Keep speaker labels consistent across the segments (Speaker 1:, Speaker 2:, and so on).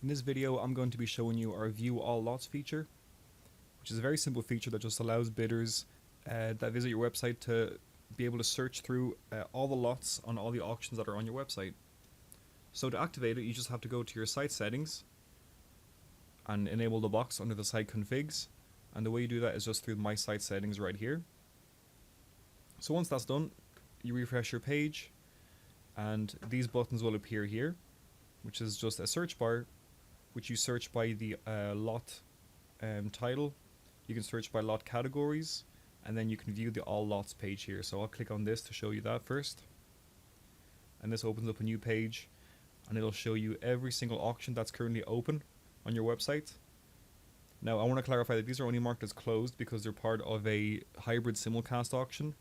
Speaker 1: In this video, I'm going to be showing you our View All Lots feature, which is a very simple feature that just allows bidders that visit your website to be able to search through all the lots on all the auctions that are on your website. So to activate it, you just have to go to your site settings and enable the box under the site configs. And the way you do that is just through my site settings right here. So once that's done, you refresh your page and these buttons will appear here, which is just a search bar which you search by the lot title. You can search by lot categories, and then you can view the all lots page here. So I'll click on this to show you that first. And this opens up a new page and it'll show you every single auction that's currently open on your website. Now I want to clarify that these are only marked as closed because they're part of a hybrid simulcast auction,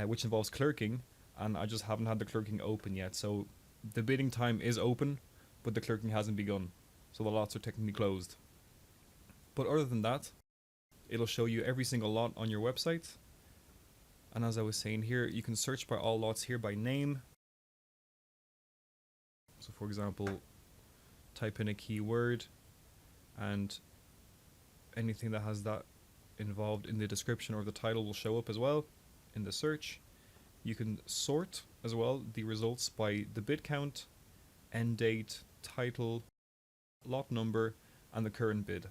Speaker 1: which involves clerking, and I just haven't had the clerking open yet. So the bidding time is open, but the clerking hasn't begun. So the lots are technically closed. But other than that, it'll show you every single lot on your website. And as I was saying here, you can search by all lots here by name. So for example, type in a keyword and anything that has that involved in the description or the title will show up as well in the search. You can sort as well the results by the bid count, end date, title, lot number, and the current bid.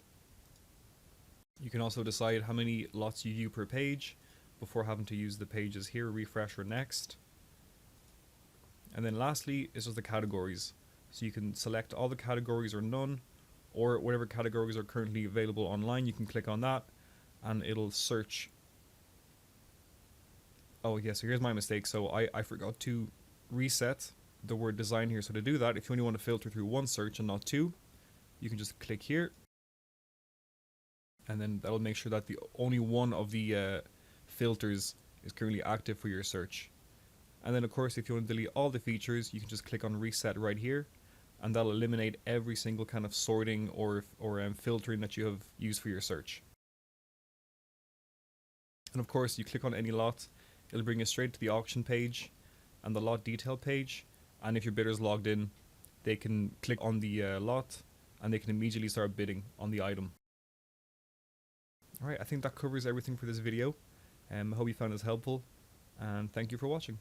Speaker 1: You can also decide how many lots you view per page before having to use the pages here, refresh or next. And then lastly is just the categories. So you can select all the categories or none, or whatever categories are currently available online. You can click on that and it'll search. Oh yeah, so here's my mistake. So I forgot to reset the word design here. So to do that, if you only want to filter through one search and not two, you can just click here, and then that'll make sure that the only one of the filters is currently active for your search. And then of course, if you want to delete all the features, you can just click on reset right here, and that'll eliminate every single kind of sorting or filtering that you have used for your search. And of course, you click on any lot, it'll bring you straight to the auction page and the lot detail page. And if your bidder's logged in, they can click on the lot and they can immediately start bidding on the item. Alright, I think that covers everything for this video. I hope you found this helpful, and thank you for watching.